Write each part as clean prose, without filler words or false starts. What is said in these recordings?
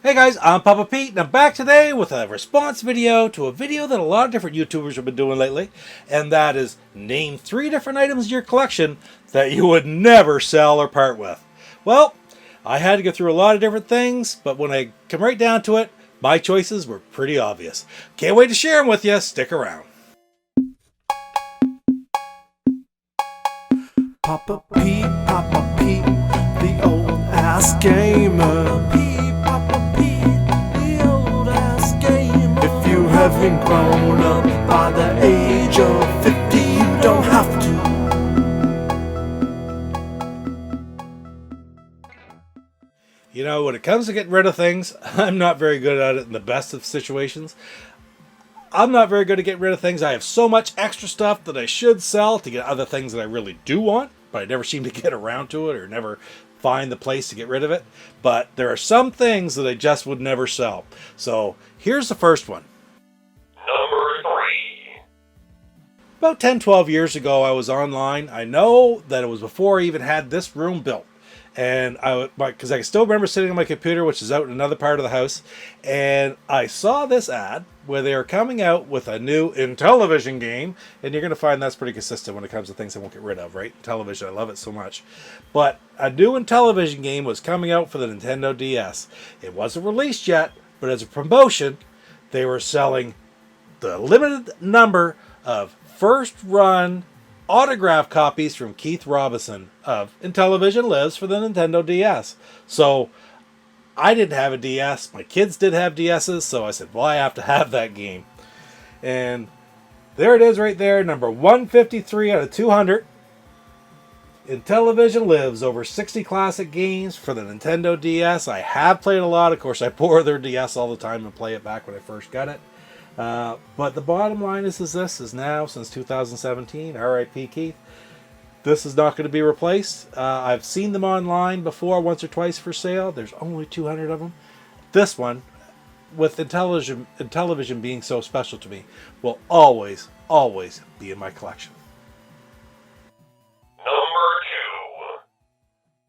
Hey guys, I'm Papa Pete, and I'm back today with a response video to a video that a lot of different YouTubers have been doing lately, and that is name 3 different items in your collection that you would never sell or part with. Well, I had to go through a lot of different things, but when I come right down to it, my choices were pretty obvious. Can't wait to share them with you. Stick around. Papa Pete, the old ass gamer. Papa Pete, the old ass gamer. If you haven't grown up by the age of 50, you don't have to. You know, when it comes to getting rid of things, I'm not very good at it in the best of situations. I'm not very good at getting rid of things. I have so much extra stuff that I should sell to get other things that I really do want, but I never seem to get around to it or never find the place to get rid of it. But there are some things that I just would never sell. So here's the first one. Number 3. About 10, 12 years ago, I was online. I know that it was before I even had this room built. And because I can still remember sitting on my computer, which is out in another part of the house, and I saw this ad where they are coming out with a new Intellivision game, and you're going to find that's pretty consistent when it comes to things I won't get rid of, right? Television, I love it so much. But a new Intellivision game was coming out for the Nintendo DS. It wasn't released yet, but as a promotion, they were selling the limited number of first-run autograph copies from Keith Robinson of Intellivision Lives for the Nintendo DS. So I didn't have a DS. My kids did have DSs, so I said, well, I have to have that game. And there it is right there, number 153 out of 200. Intellivision Lives, over 60 classic games for the Nintendo DS. I have played a lot. Of course, I borrow their DS all the time and play it back when I first got it. But the bottom line is this is now, since 2017, R.I.P. Keith, this is not going to be replaced. I've seen them online before, once or twice for sale. There's only 200 of them. This one, with Intellivision being so special to me, will always, always be in my collection. Number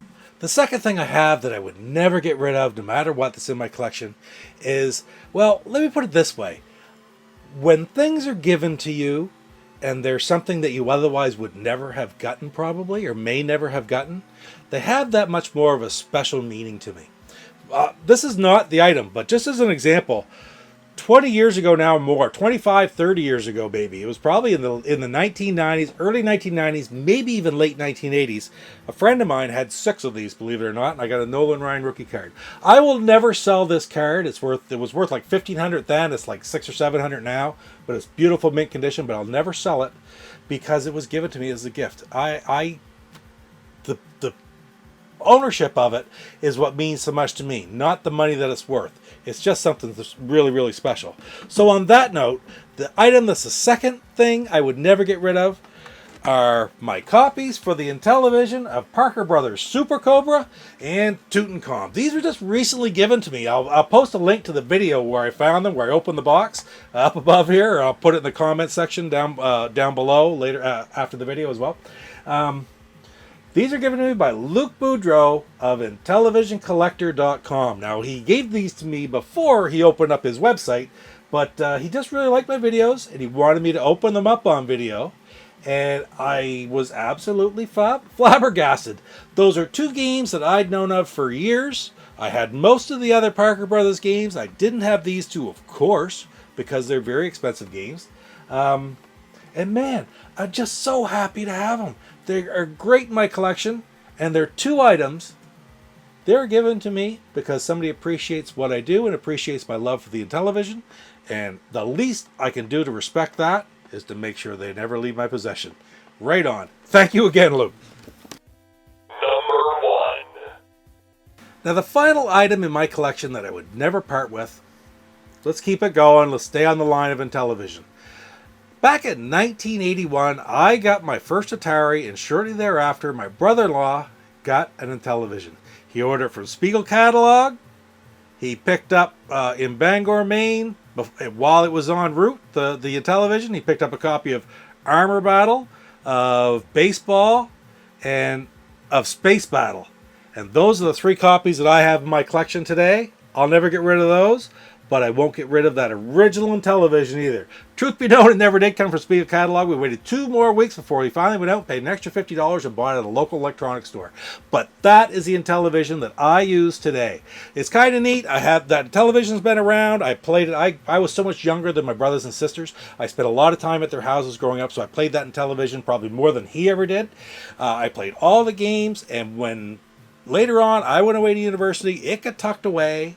2. The second thing I have that I would never get rid of, no matter what, that's in my collection, is, well, let me put it this way. When things are given to you and there's something that you otherwise would never have gotten probably, or may never have gotten, they have that much more of a special meaning to me. This is not the item, but just as an example, 20 years ago now or more, 25, 30 years ago, maybe, it was probably in the 1990s, early 1990s, maybe even late 1980s, a friend of mine had 6 of these, believe it or not, and I got a Nolan Ryan rookie card. I will never sell this card. It was worth like $1,500 then. It's like $600 or $700 now, but it's beautiful mint condition, but I'll never sell it because it was given to me as a gift. The ownership of it is what means so much to me, not the money that it's worth. It's just something that's really, really special. So on that note, the item that's the second thing I would never get rid of are my copies for the Intellivision of Parker Brothers Super Cobra and Tutankhamun. These were just recently given to me. I'll post a link to the video where I found them, where I opened the box up above here, or I'll put it in the comment section down below later after the video as well. These are given to me by Luke Boudreau of IntellivisionCollector.com. Now, he gave these to me before he opened up his website, but he just really liked my videos, and he wanted me to open them up on video, and I was absolutely flabbergasted. Those are 2 games that I'd known of for years. I had most of the other Parker Brothers games. I didn't have these 2, of course, because they're very expensive games. And man, I'm just so happy to have them. They are great in my collection, and they're 2 items. They're given to me because somebody appreciates what I do and appreciates my love for the Intellivision, and the least I can do to respect that is to make sure they never leave my possession. Right on. Thank you again, Luke. Number 1. Now, the final item in my collection that I would never part with, let's keep it going, let's stay on the line of Intellivision. Back in 1981, I got my first Atari, and shortly thereafter, my brother-in-law got an Intellivision. He ordered it from Spiegel Catalog. He picked up in Bangor, Maine, while it was en route, the Intellivision. He picked up a copy of Armor Battle, of Baseball, and of Space Battle. And those are the 3 copies that I have in my collection today. I'll never get rid of those, but I won't get rid of that original Intellivision either. Truth be known, it never did come from Speed of Catalog. We waited 2 more weeks before we finally went out and paid an extra $50 and bought it at a local electronics store. But that is the Intellivision that I use today. It's kind of neat. I have that Intellivision's been around. I played it. I was so much younger than my brothers and sisters. I spent a lot of time at their houses growing up, so I played that Intellivision probably more than he ever did. I played all the games, and when later on I went away to university, it got tucked away.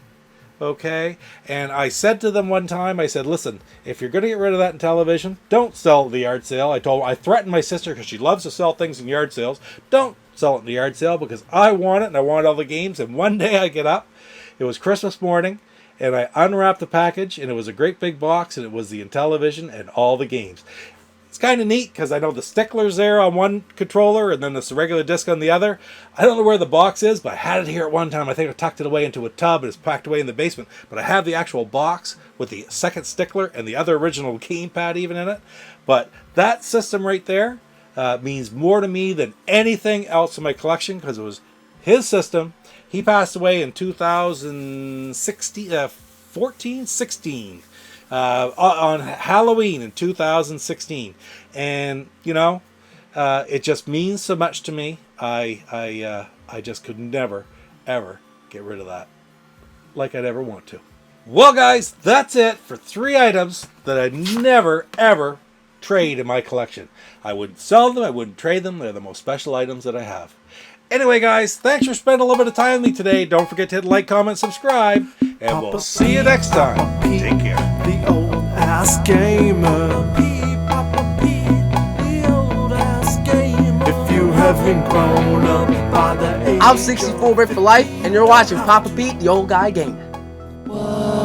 Okay, and I said to them one time, I said, listen, if you're going to get rid of that Intellivision, don't sell it at the yard sale. I threatened my sister because she loves to sell things in yard sales. Don't sell it in the yard sale because I want it and I want all the games. And one day I get up, it was Christmas morning, and I unwrapped the package, and it was a great big box, and it was the Intellivision and all the games. It's kind of neat because I know the stickler's there on one controller and then this regular disc on the other. I don't know where the box is, but I had it here at one time. I think I tucked it away into a tub and it's packed away in the basement. But I have the actual box with the second stickler and the other original gamepad even in it. But that system right there means more to me than anything else in my collection because it was his system. He passed away in 16. On Halloween in 2016, and it just means so much to me. I just could never ever get rid of that, like I'd ever want to. Well, guys, that's it for 3 items that I'd never ever trade in my collection. I wouldn't sell them. I wouldn't trade them. They're the most special items that I have. Anyway, guys, thanks for spending a little bit of time with me today. Don't forget to hit like, comment, subscribe, and we'll see you next time. Take care. The old ass gamer. Papa Pete, the old ass gamer. If you haven't grown up by the age I'm 64-bit for life, and you're watching Papa Pete, the old guy gamer. of